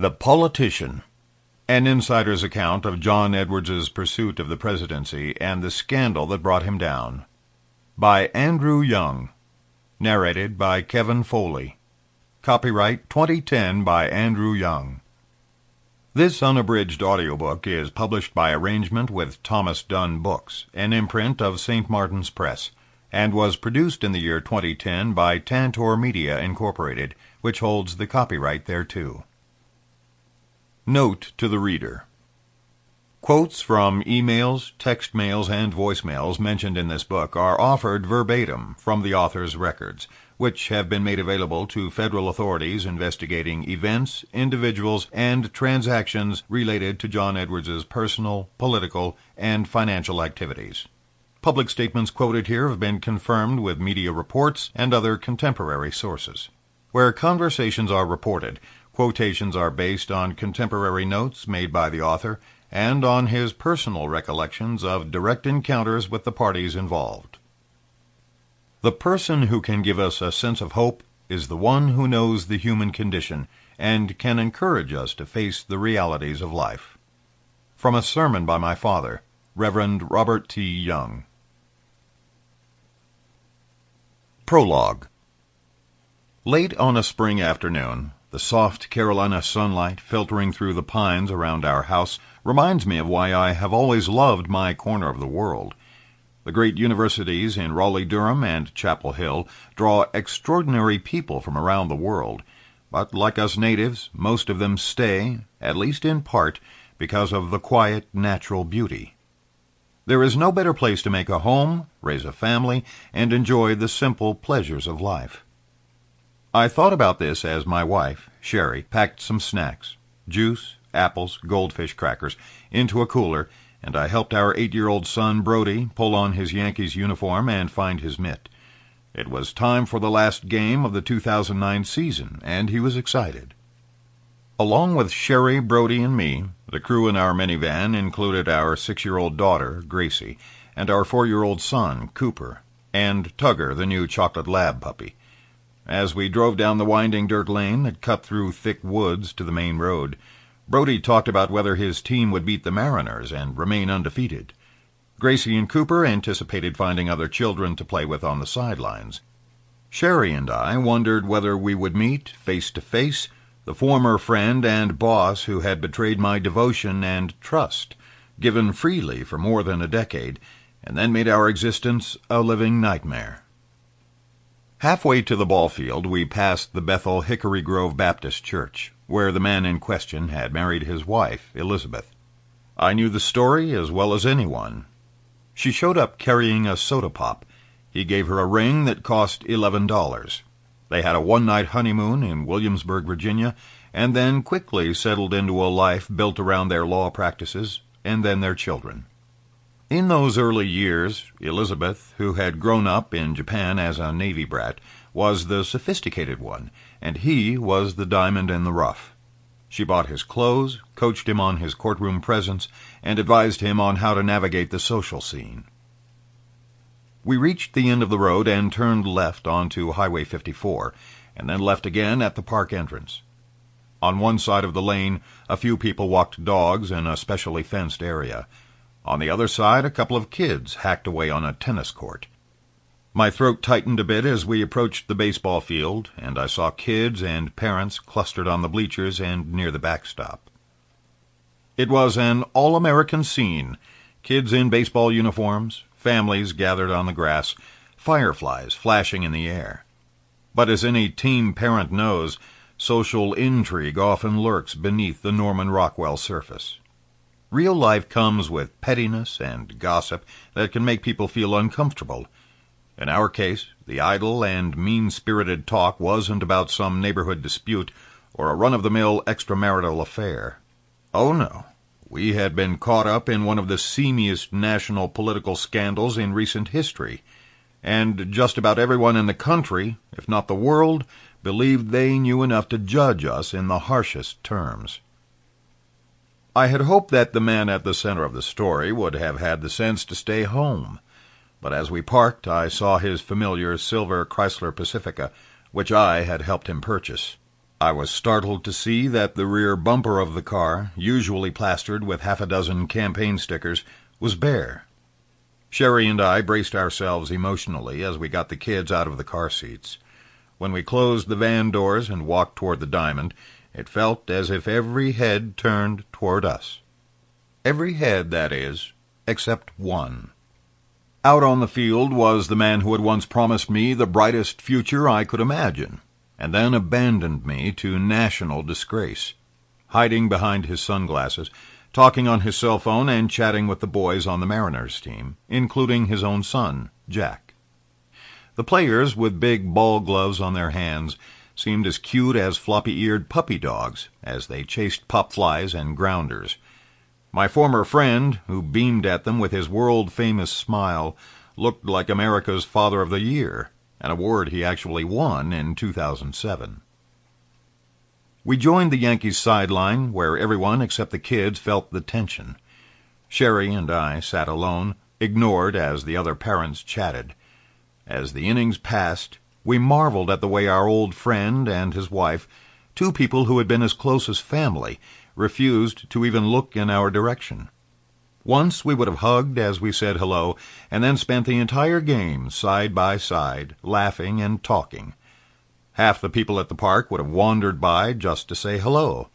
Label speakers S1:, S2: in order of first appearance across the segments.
S1: The Politician, an insider's account of John Edwards's pursuit of the presidency and the scandal that brought him down. By Andrew Young. Narrated by Kevin Foley. Copyright 2010 by Andrew Young. This unabridged audiobook is published by arrangement with Thomas Dunn Books, an imprint of St. Martin's Press, and was produced in the year 2010 by Tantor Media, Incorporated, which holds the copyright thereto. Note to the reader. Quotes from emails, text mails, and voicemails mentioned in this book are offered verbatim from the author's records, which have been made available to federal authorities investigating events, individuals, and transactions related to John Edwards's personal, political, and financial activities. Public statements quoted here have been confirmed with media reports and other contemporary sources. Where conversations are reported, quotations are based on contemporary notes made by the author and on his personal recollections of direct encounters with the parties involved. The person who can give us a sense of hope is the one who knows the human condition and can encourage us to face the realities of life. From a sermon by my father, Reverend Robert T. Young. Prologue. Late on a spring afternoon, the soft Carolina sunlight filtering through the pines around our house reminds me of why I have always loved my corner of the world. The great universities in Raleigh-Durham and Chapel Hill draw extraordinary people from around the world, but like us natives, most of them stay, at least in part, because of the quiet, natural beauty. There is no better place to make a home, raise a family, and enjoy the simple pleasures of life. I thought about this as my wife, Sherry, packed some snacks, juice, apples, goldfish crackers, into a cooler, and I helped our 8-year-old son, Brody, pull on his Yankees uniform and find his mitt. It was time for the last game of the 2009 season, and he was excited. Along with Sherry, Brody, and me, the crew in our minivan included our 6-year-old daughter, Gracie, and our 4-year-old son, Cooper, and Tugger, the new chocolate lab puppy. As we drove down the winding dirt lane that cut through thick woods to the main road, Brody talked about whether his team would beat the Mariners and remain undefeated. Gracie and Cooper anticipated finding other children to play with on the sidelines. Sherry and I wondered whether we would meet, face to face, the former friend and boss who had betrayed my devotion and trust, given freely for more than a decade, and then made our existence a living nightmare. Halfway to the ball field, we passed the Bethel Hickory Grove Baptist Church, where the man in question had married his wife, Elizabeth. I knew the story as well as anyone. She showed up carrying a soda pop. He gave her a ring that cost $11. They had a one-night honeymoon in Williamsburg, Virginia, and then quickly settled into a life built around their law practices and then their children. In those early years, Elizabeth, who had grown up in Japan as a Navy brat, was the sophisticated one, and he was the diamond in the rough. She bought his clothes, coached him on his courtroom presence, and advised him on how to navigate the social scene. We reached the end of the road and turned left onto Highway 54, and then left again at the park entrance. On one side of the lane, a few people walked dogs in a specially fenced area. On the other side, a couple of kids hacked away on a tennis court. My throat tightened a bit as we approached the baseball field, and I saw kids and parents clustered on the bleachers and near the backstop. It was an all-American scene. Kids in baseball uniforms, families gathered on the grass, fireflies flashing in the air. But as any teen parent knows, social intrigue often lurks beneath the Norman Rockwell surface. Real life comes with pettiness and gossip that can make people feel uncomfortable. In our case, the idle and mean-spirited talk wasn't about some neighborhood dispute or a run-of-the-mill extramarital affair. Oh, no. We had been caught up in one of the seamiest national political scandals in recent history, and just about everyone in the country, if not the world, believed they knew enough to judge us in the harshest terms. I had hoped that the man at the center of the story would have had the sense to stay home, but as we parked I saw his familiar silver Chrysler Pacifica, which I had helped him purchase. I was startled to see that the rear bumper of the car, usually plastered with half a dozen campaign stickers, was bare. Sherry and I braced ourselves emotionally as we got the kids out of the car seats. When we closed the van doors and walked toward the diamond, it felt as if every head turned toward us. Every head, that is, except one. Out on the field was the man who had once promised me the brightest future I could imagine, and then abandoned me to national disgrace, hiding behind his sunglasses, talking on his cell phone and chatting with the boys on the Mariners team, including his own son, Jack. The players, with big ball gloves on their hands, seemed as cute as floppy-eared puppy dogs as they chased pop flies and grounders. My former friend, who beamed at them with his world-famous smile, looked like America's Father of the Year, an award he actually won in 2007. We joined the Yankees sideline, where everyone except the kids felt the tension. Sherry and I sat alone, ignored as the other parents chatted. As the innings passed, we marveled at the way our old friend and his wife, two people who had been as close as family, refused to even look in our direction. Once we would have hugged as we said hello, and then spent the entire game side by side, laughing and talking. Half the people at the park would have wandered by just to say hello.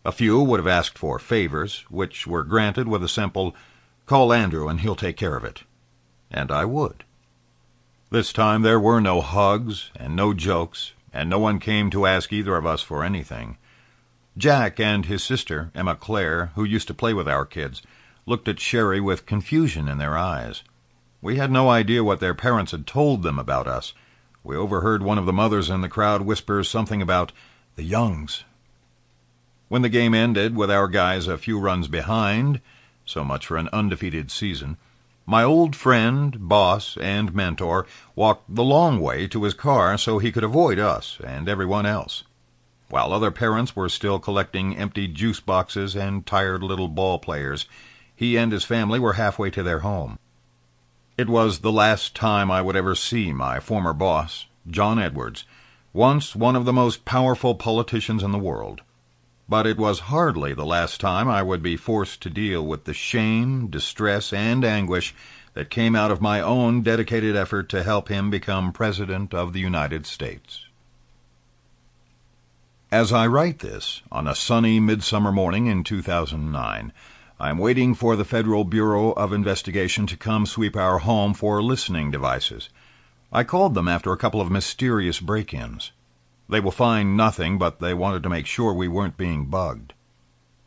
S1: A few would have asked for favors, which were granted with a simple, "Call Andrew and he'll take care of it." And I would. This time there were no hugs and no jokes, and no one came to ask either of us for anything. Jack and his sister, Emma Claire, who used to play with our kids, looked at Sherry with confusion in their eyes. We had no idea what their parents had told them about us. We overheard one of the mothers in the crowd whisper something about the Youngs. When the game ended with our guys a few runs behind, so much for an undefeated season, my old friend, boss, and mentor walked the long way to his car so he could avoid us and everyone else. While other parents were still collecting empty juice boxes and tired little ball players, he and his family were halfway to their home. It was the last time I would ever see my former boss, John Edwards, once one of the most powerful politicians in the world. But it was hardly the last time I would be forced to deal with the shame, distress, and anguish that came out of my own dedicated effort to help him become President of the United States. As I write this, on a sunny midsummer morning in 2009, I am waiting for the Federal Bureau of Investigation to come sweep our home for listening devices. I called them after a couple of mysterious break-ins. They will find nothing, but they wanted to make sure we weren't being bugged.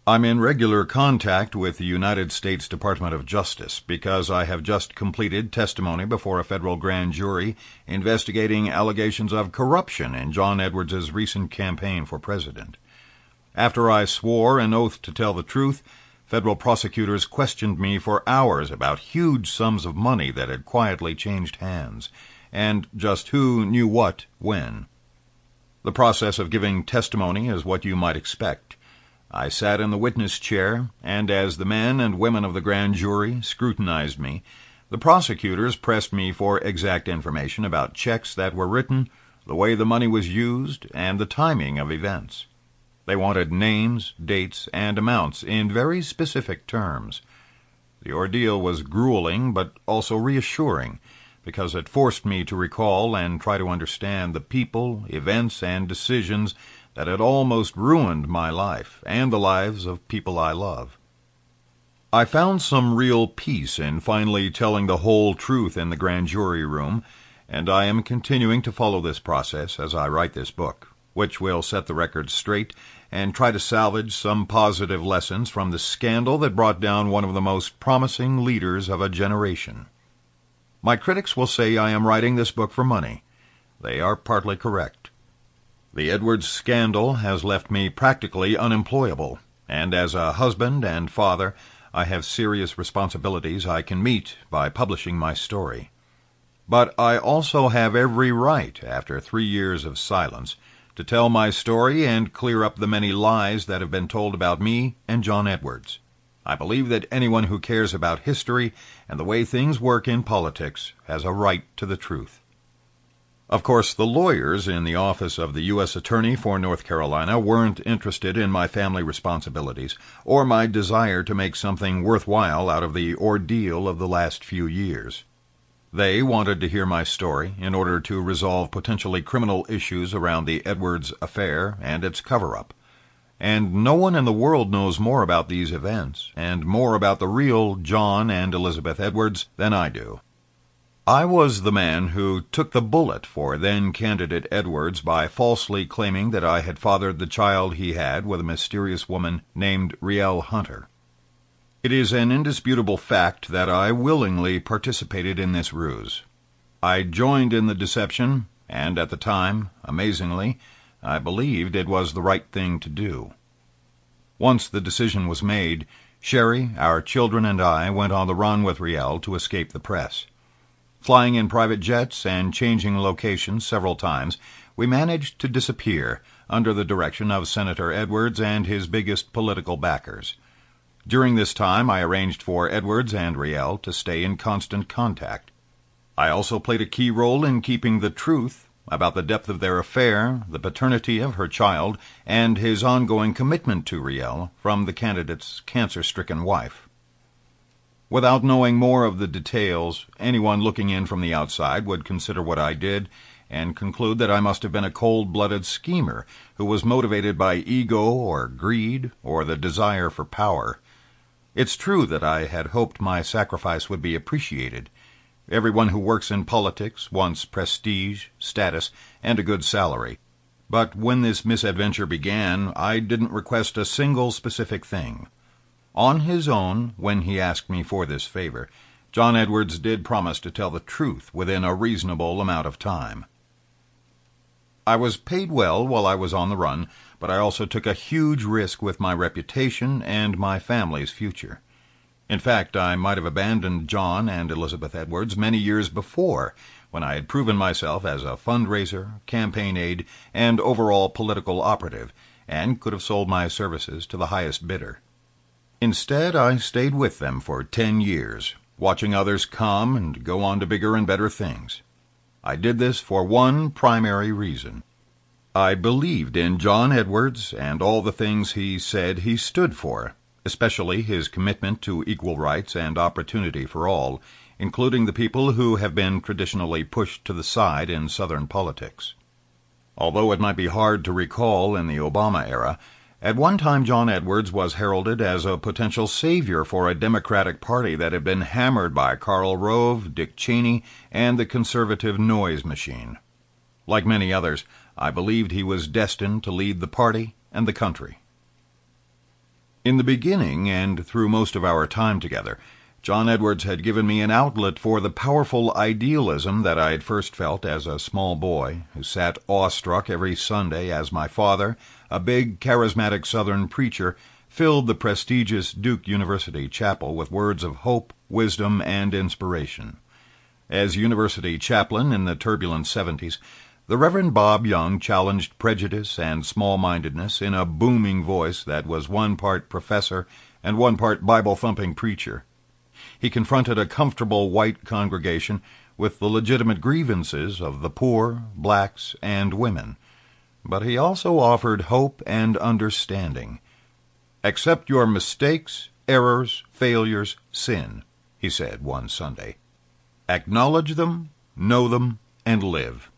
S1: I'm in regular contact with the United States Department of Justice because I have just completed testimony before a federal grand jury investigating allegations of corruption in John Edwards' recent campaign for president. After I swore an oath to tell the truth, federal prosecutors questioned me for hours about huge sums of money that had quietly changed hands, and just who knew what when. The process of giving testimony is what you might expect. I sat in the witness chair, and as the men and women of the grand jury scrutinized me, the prosecutors pressed me for exact information about checks that were written, the way the money was used, and the timing of events. They wanted names, dates, and amounts in very specific terms. The ordeal was grueling, but also reassuring, because it forced me to recall and try to understand the people, events, and decisions that had almost ruined my life and the lives of people I love. I found some real peace in finally telling the whole truth in the grand jury room, and I am continuing to follow this process as I write this book, which will set the record straight and try to salvage some positive lessons from the scandal that brought down one of the most promising leaders of a generation. My critics will say I am writing this book for money. They are partly correct. The Edwards scandal has left me practically unemployable, and as a husband and father, I have serious responsibilities I can meet by publishing my story. But I also have every right, after 3 years of silence, to tell my story and clear up the many lies that have been told about me and John Edwards. I believe that anyone who cares about history and the way things work in politics has a right to the truth. Of course, the lawyers in the office of the U.S. Attorney for North Carolina weren't interested in my family responsibilities or my desire to make something worthwhile out of the ordeal of the last few years. They wanted to hear my story in order to resolve potentially criminal issues around the Edwards affair and its cover-up. And no one in the world knows more about these events and more about the real John and Elizabeth Edwards than I do. I was the man who took the bullet for then-candidate Edwards by falsely claiming that I had fathered the child he had with a mysterious woman named Rielle Hunter. It is an indisputable fact that I willingly participated in this ruse. I joined in the deception, and at the time, amazingly, I believed it was the right thing to do. Once the decision was made, Sherry, our children, and I went on the run with Rielle to escape the press. Flying in private jets and changing locations several times, we managed to disappear under the direction of Senator Edwards and his biggest political backers. During this time, I arranged for Edwards and Rielle to stay in constant contact. I also played a key role in keeping the truth about the depth of their affair, the paternity of her child, and his ongoing commitment to Rielle from the candidate's cancer-stricken wife. Without knowing more of the details, anyone looking in from the outside would consider what I did and conclude that I must have been a cold-blooded schemer who was motivated by ego or greed or the desire for power. It's true that I had hoped my sacrifice would be appreciated. Everyone who works in politics wants prestige, status, and a good salary. But when this misadventure began, I didn't request a single specific thing. On his own, when he asked me for this favor, John Edwards did promise to tell the truth within a reasonable amount of time. I was paid well while I was on the run, but I also took a huge risk with my reputation and my family's future. In fact, I might have abandoned John and Elizabeth Edwards many years before, when I had proven myself as a fundraiser, campaign aide, and overall political operative, and could have sold my services to the highest bidder. Instead, I stayed with them for 10 years, watching others come and go on to bigger and better things. I did this for one primary reason. I believed in John Edwards and all the things he said he stood for, especially his commitment to equal rights and opportunity for all, including the people who have been traditionally pushed to the side in Southern politics. Although it might be hard to recall in the Obama era, at one time John Edwards was heralded as a potential savior for a Democratic Party that had been hammered by Karl Rove, Dick Cheney, and the conservative noise machine. Like many others, I believed he was destined to lead the party and the country. In the beginning, and through most of our time together, John Edwards had given me an outlet for the powerful idealism that I had first felt as a small boy, who sat awestruck every Sunday as my father, a big, charismatic Southern preacher, filled the prestigious Duke University chapel with words of hope, wisdom, and inspiration. As university chaplain in the turbulent 70s, the Reverend Bob Young challenged prejudice and small-mindedness in a booming voice that was one part professor and one part Bible-thumping preacher. He confronted a comfortable white congregation with the legitimate grievances of the poor, blacks, and women. But he also offered hope and understanding. "Accept your mistakes, errors, failures, sin," he said one Sunday. "Acknowledge them, know them, and live."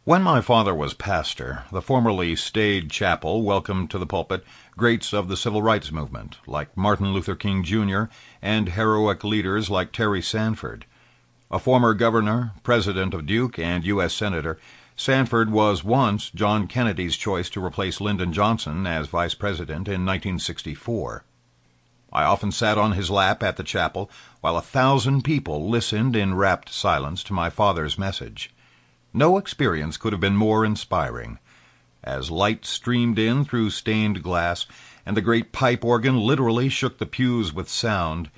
S1: When my father was pastor, the formerly staid chapel welcomed to the pulpit greats of the civil rights movement, like Martin Luther King, Jr., and heroic leaders like Terry Sanford. A former governor, president of Duke, and U.S. Senator, Sanford was once John Kennedy's choice to replace Lyndon Johnson as vice president in 1964. I often sat on his lap at the chapel while 1,000 people listened in rapt silence to my father's message. No experience could have been more inspiring. As light streamed in through stained glass, and the great pipe organ literally shook the pews with sound,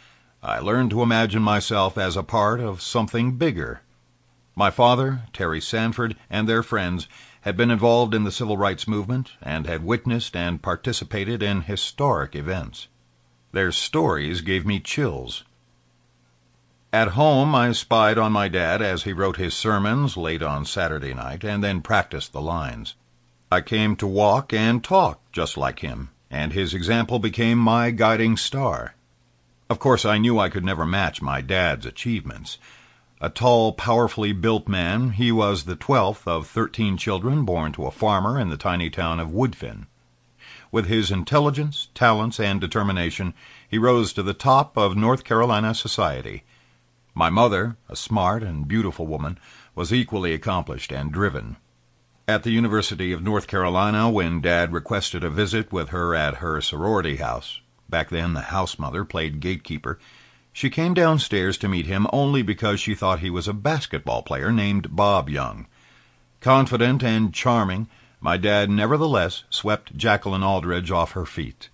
S1: I learned to imagine myself as a part of something bigger. My father, Terry Sanford, and their friends had been involved in the civil rights movement and had witnessed and participated in historic events. Their stories gave me chills. At home, I spied on my dad as he wrote his sermons late on Saturday night and then practiced the lines. I came to walk and talk just like him, and his example became my guiding star. Of course, I knew I could never match my dad's achievements. A tall, powerfully built man, he was the 12th of 13 children born to a farmer in the tiny town of Woodfin. With his intelligence, talents, and determination, he rose to the top of North Carolina society. My mother, a smart and beautiful woman, was equally accomplished and driven. At the University of North Carolina, when Dad requested a visit with her at her sorority house, back then the house mother played gatekeeper, she came downstairs to meet him only because she thought he was a basketball player named Bob Young. Confident and charming, my dad nevertheless swept Jacqueline Aldridge off her feet.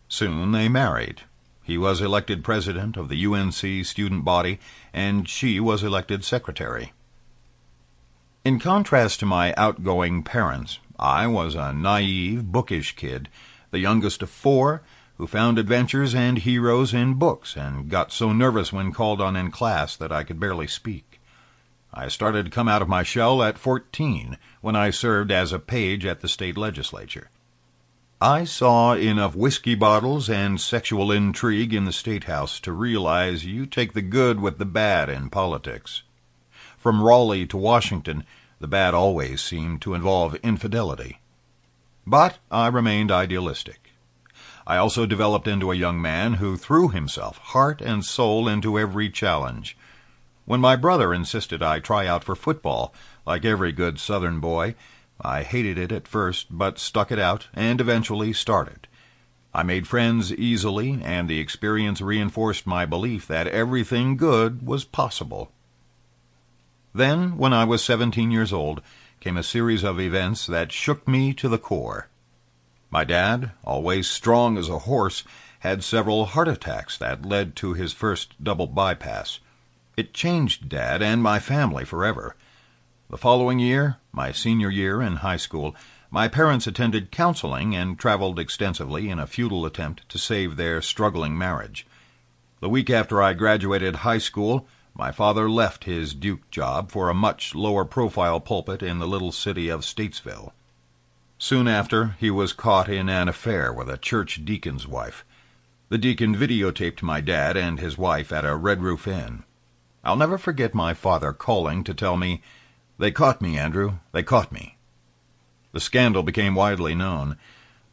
S1: Soon they married. He was elected president of the UNC student body, and she was elected secretary. In contrast to my outgoing parents, I was a naive, bookish kid, the youngest of 4, who found adventures and heroes in books and got so nervous when called on in class that I could barely speak. I started to come out of my shell at 14, when I served as a page at the state legislature. I saw enough whiskey bottles and sexual intrigue in the State House to realize you take the good with the bad in politics. From Raleigh to Washington, the bad always seemed to involve infidelity. But I remained idealistic. I also developed into a young man who threw himself, heart and soul, into every challenge. When my brother insisted I try out for football, like every good Southern boy, I hated it at first, but stuck it out and eventually started. I made friends easily, and the experience reinforced my belief that everything good was possible. Then, when I was 17 years old, came a series of events that shook me to the core. My dad, always strong as a horse, had several heart attacks that led to his first double bypass. It changed Dad and my family forever. The following year, my senior year in high school, my parents attended counseling and traveled extensively in a futile attempt to save their struggling marriage. The week after I graduated high school, my father left his Duke job for a much lower-profile pulpit in the little city of Statesville. Soon after, he was caught in an affair with a church deacon's wife. The deacon videotaped my dad and his wife at a Red Roof Inn. I'll never forget my father calling to tell me, "They caught me, Andrew, they caught me." The scandal became widely known.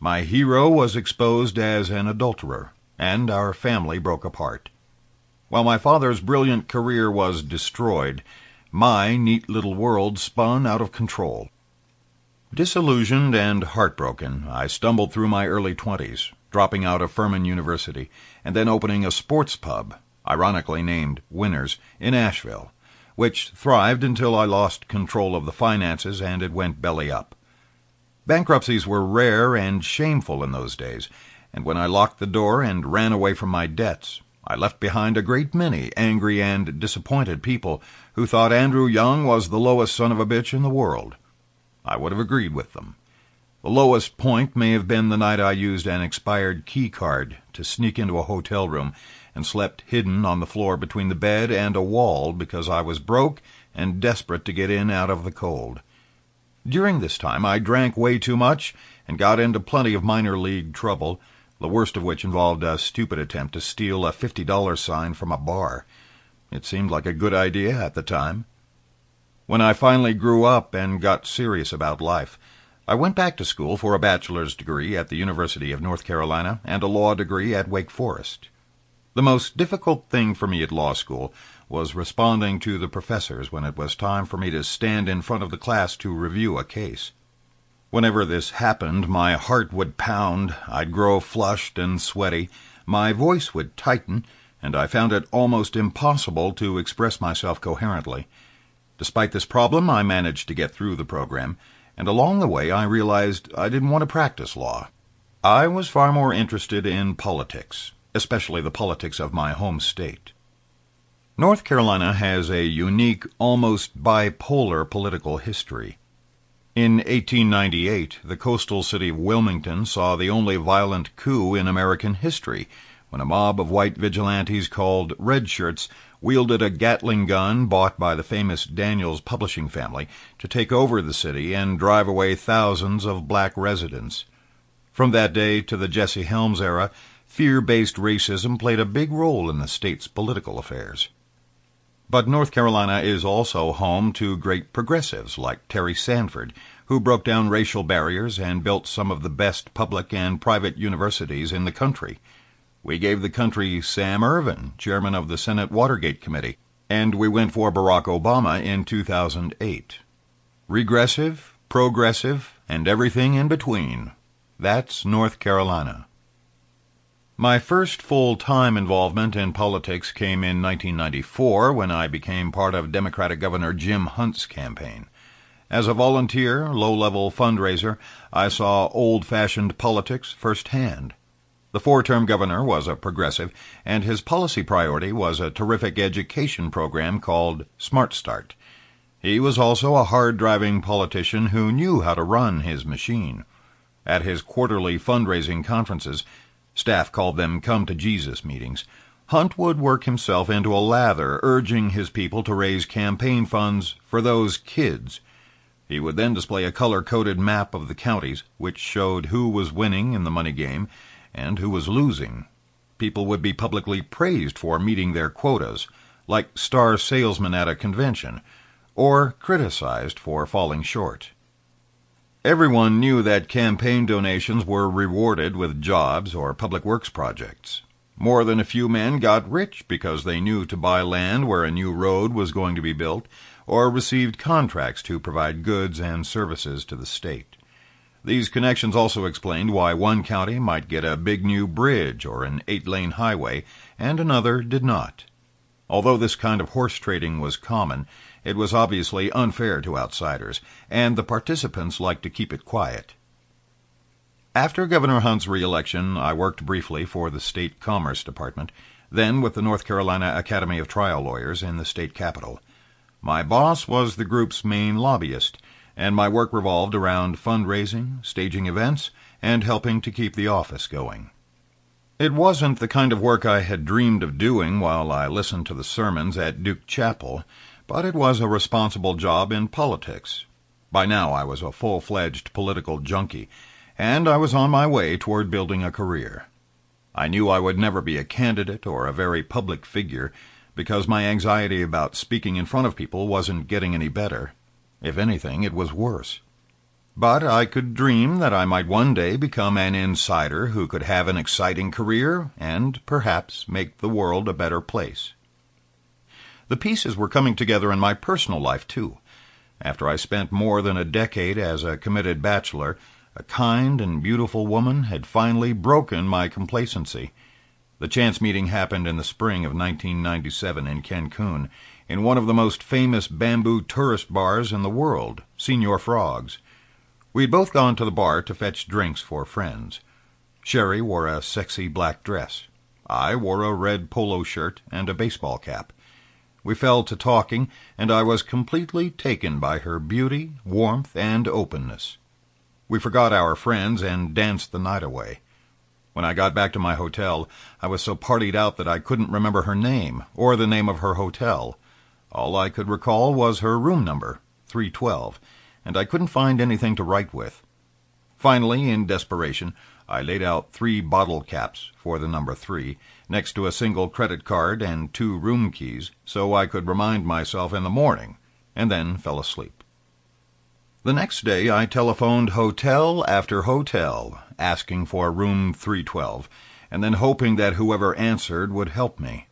S1: My hero was exposed as an adulterer, and our family broke apart. While my father's brilliant career was destroyed, my neat little world spun out of control. Disillusioned and heartbroken, I stumbled through my early 20s, dropping out of Furman University, and then opening a sports pub, ironically named Winners, in Asheville, which thrived until I lost control of the finances and it went belly up. Bankruptcies were rare and shameful in those days, and when I locked the door and ran away from my debts, I left behind a great many angry and disappointed people who thought Andrew Young was the lowest son of a bitch in the world. I would have agreed with them. The lowest point may have been the night I used an expired key card to sneak into a hotel room and slept hidden on the floor between the bed and a wall because I was broke and desperate to get in out of the cold. During this time, I drank way too much and got into plenty of minor league trouble, the worst of which involved a stupid attempt to steal a $50 sign from a bar. It seemed like a good idea at the time. When I finally grew up and got serious about life, I went back to school for a bachelor's degree at the University of North Carolina and a law degree at Wake Forest. The most difficult thing for me at law school was responding to the professors when it was time for me to stand in front of the class to review a case. Whenever this happened, my heart would pound, I'd grow flushed and sweaty, my voice would tighten, and I found it almost impossible to express myself coherently. Despite this problem, I managed to get through the program, and along the way I realized I didn't want to practice law. I was far more interested in politics, especially the politics of my home state. North Carolina has a unique, almost bipolar political history. In 1898, the coastal city of Wilmington saw the only violent coup in American history when a mob of white vigilantes called Red Shirts wielded a Gatling gun bought by the famous Daniels publishing family to take over the city and drive away thousands of black residents. From that day to the Jesse Helms era, fear-based racism played a big role in the state's political affairs. But North Carolina is also home to great progressives like Terry Sanford, who broke down racial barriers and built some of the best public and private universities in the country. We gave the country Sam Ervin, chairman of the Senate Watergate Committee, and we went for Barack Obama in 2008. Regressive, progressive, and everything in between. That's North Carolina. My first full-time involvement in politics came in 1994 when I became part of Democratic Governor Jim Hunt's campaign. As a volunteer, low-level fundraiser, I saw old-fashioned politics firsthand. The four-term governor was a progressive, and his policy priority was a terrific education program called Smart Start. He was also a hard-driving politician who knew how to run his machine. At his quarterly fundraising conferences, staff called them come-to-Jesus meetings, Hunt would work himself into a lather, urging his people to raise campaign funds for those kids. He would then display a color-coded map of the counties, which showed who was winning in the money game and who was losing. People would be publicly praised for meeting their quotas, like star salesmen at a convention, or criticized for falling short. Everyone knew that campaign donations were rewarded with jobs or public works projects. More than a few men got rich because they knew to buy land where a new road was going to be built, or received contracts to provide goods and services to the state. These connections also explained why one county might get a big new bridge or an 8-lane highway, and another did not. Although this kind of horse trading was common, it was obviously unfair to outsiders, and the participants liked to keep it quiet. After Governor Hunt's re-election, I worked briefly for the State Commerce Department, then with the North Carolina Academy of Trial Lawyers in the state capitol. My boss was the group's main lobbyist, and my work revolved around fundraising, staging events, and helping to keep the office going. It wasn't the kind of work I had dreamed of doing while I listened to the sermons at Duke Chapel, but it was a responsible job in politics. By now I was a full-fledged political junkie, and I was on my way toward building a career. I knew I would never be a candidate or a very public figure, because my anxiety about speaking in front of people wasn't getting any better. If anything, it was worse. But I could dream that I might one day become an insider who could have an exciting career and perhaps make the world a better place. The pieces were coming together in my personal life, too. After I spent more than a decade as a committed bachelor, a kind and beautiful woman had finally broken my complacency. The chance meeting happened in the spring of 1997 in Cancun, in one of the most famous bamboo tourist bars in the world, Señor Frog's. We had both gone to the bar to fetch drinks for friends. Sherry wore a sexy black dress. I wore a red polo shirt and a baseball cap. We fell to talking, and I was completely taken by her beauty, warmth, and openness. We forgot our friends and danced the night away. When I got back to my hotel, I was so partied out that I couldn't remember her name or the name of her hotel. All I could recall was her room number, 312, and I couldn't find anything to write with. Finally, in desperation, I laid out 3 bottle caps for the number 3, next to a single credit card and 2 room keys, so I could remind myself in the morning, and then fell asleep. The next day I telephoned hotel after hotel, asking for room 312, and then hoping that whoever answered would help me.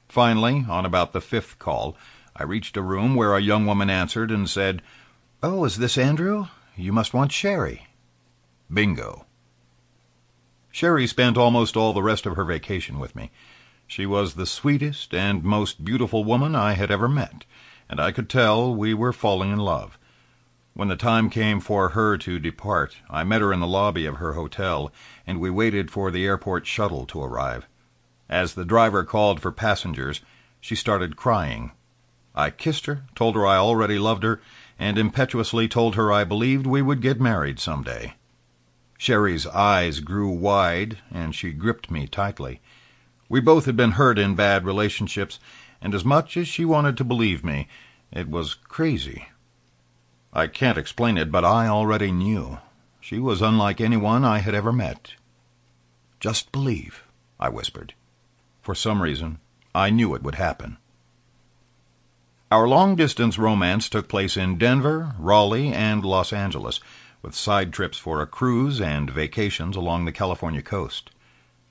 S1: Finally, on about the 5th call, I reached a room where a young woman answered and said, "Oh, is this Andrew? You must want Sherry." Bingo. Sherry spent almost all the rest of her vacation with me. She was the sweetest and most beautiful woman I had ever met, and I could tell we were falling in love. When the time came for her to depart, I met her in the lobby of her hotel, and we waited for the airport shuttle to arrive. As the driver called for passengers, she started crying. I kissed her, told her I already loved her, and impetuously told her I believed we would get married someday. Sherry's eyes grew wide, and she gripped me tightly. We both had been hurt in bad relationships, and as much as she wanted to believe me, it was crazy. I can't explain it, but I already knew. She was unlike anyone I had ever met. "Just believe," I whispered. For some reason, I knew it would happen. Our long-distance romance took place in Denver, Raleigh, and Los Angeles, with side trips for a cruise and vacations along the California coast.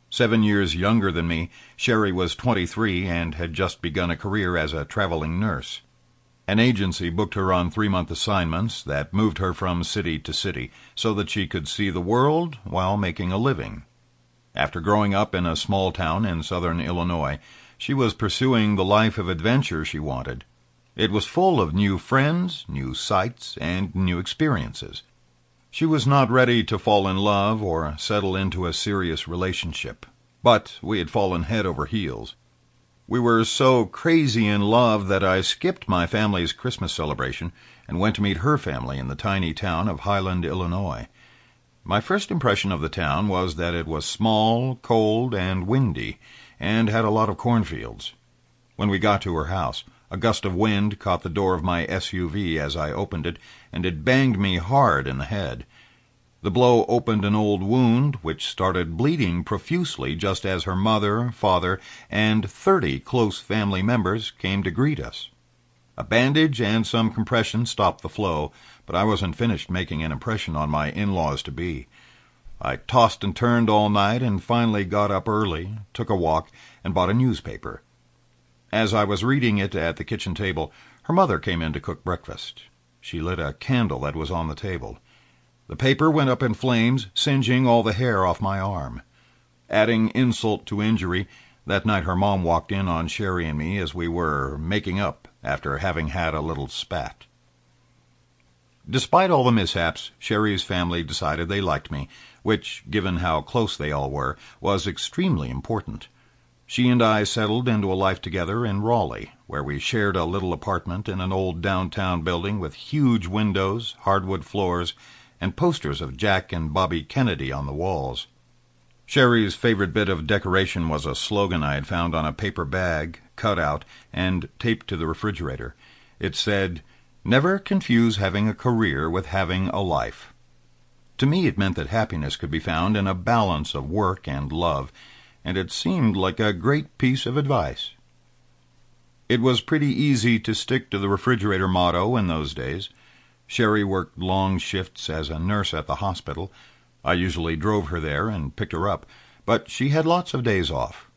S1: 7 years younger than me, Sherry was 23 and had just begun a career as a traveling nurse. An agency booked her on 3-month assignments that moved her from city to city so that she could see the world while making a living. After growing up in a small town in southern Illinois, she was pursuing the life of adventure she wanted. It was full of new friends, new sights, and new experiences. She was not ready to fall in love or settle into a serious relationship, but we had fallen head over heels. We were so crazy in love that I skipped my family's Christmas celebration and went to meet her family in the tiny town of Highland, Illinois. My first impression of the town was that it was small, cold, and windy, and had a lot of cornfields. When we got to her house, a gust of wind caught the door of my SUV as I opened it, and it banged me hard in the head. The blow opened an old wound, which started bleeding profusely just as her mother, father, and 30 close family members came to greet us. A bandage and some compression stopped the flow, but I wasn't finished making an impression on my in-laws-to-be. I tossed and turned all night and finally got up early, took a walk, and bought a newspaper. As I was reading it at the kitchen table, her mother came in to cook breakfast. She lit a candle that was on the table. The paper went up in flames, singeing all the hair off my arm. Adding insult to injury, that night her mom walked in on Sherry and me as we were making up after having had a little spat. Despite all the mishaps, Sherry's family decided they liked me, which, given how close they all were, was extremely important. She and I settled into a life together in Raleigh, where we shared a little apartment in an old downtown building with huge windows, hardwood floors, and posters of Jack and Bobby Kennedy on the walls. Sherry's favorite bit of decoration was a slogan I had found on a paper bag, cut out, and taped to the refrigerator. It said, "Never confuse having a career with having a life." To me it meant that happiness could be found in a balance of work and love, and it seemed like a great piece of advice. It was pretty easy to stick to the refrigerator motto in those days. Sherry worked long shifts as a nurse at the hospital. I usually drove her there and picked her up, but she had lots of days off.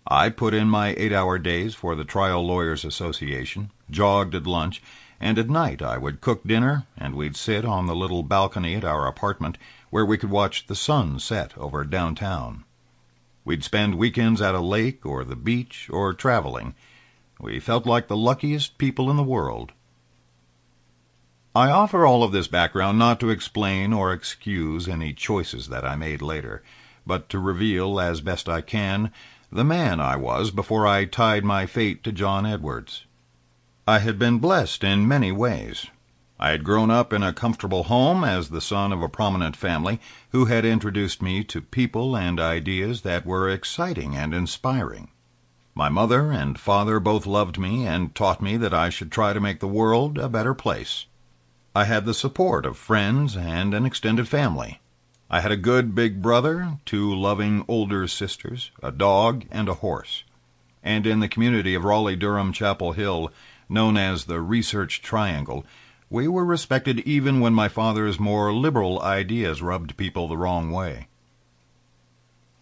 S1: I put in my 8-hour days for the Trial Lawyers Association, jogged at lunch, and at night I would cook dinner, and we'd sit on the little balcony at our apartment where we could watch the sun set over downtown. We'd spend weekends at a lake or the beach or traveling. We felt like the luckiest people in the world. I offer all of this background not to explain or excuse any choices that I made later, but to reveal, as best I can, the man I was before I tied my fate to John Edwards. I had been blessed in many ways. I had grown up in a comfortable home as the son of a prominent family who had introduced me to people and ideas that were exciting and inspiring. My mother and father both loved me and taught me that I should try to make the world a better place. I had the support of friends and an extended family. I had a good big brother, 2 loving older sisters, a dog, and a horse. And in the community of Raleigh-Durham-Chapel Hill, known as the Research Triangle, we were respected even when my father's more liberal ideas rubbed people the wrong way.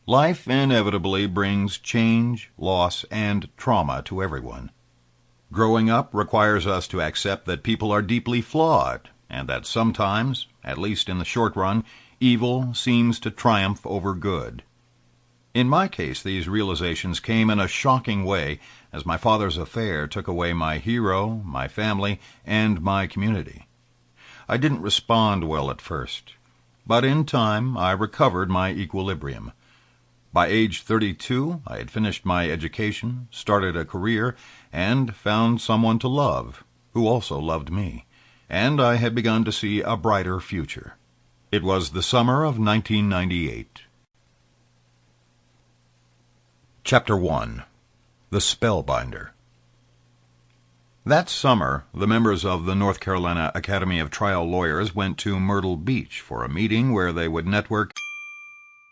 S1: Life inevitably brings change, loss, and trauma to everyone. Growing up requires us to accept that people are deeply flawed, and that sometimes, at least in the short run, evil seems to triumph over good. In my case, these realizations came in a shocking way as my father's affair took away my hero, my family, and my community. I didn't respond well at first, but in time I recovered my equilibrium. By age 32, I had finished my education, started a career, and found someone to love, who also loved me, and I had begun to see a brighter future. It was the summer of 1998. Chapter 1. The Spellbinder. That summer, the members of the North Carolina Academy of Trial Lawyers went to Myrtle Beach for a meeting where they would network.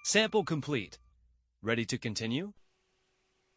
S2: Sample complete. Ready to continue?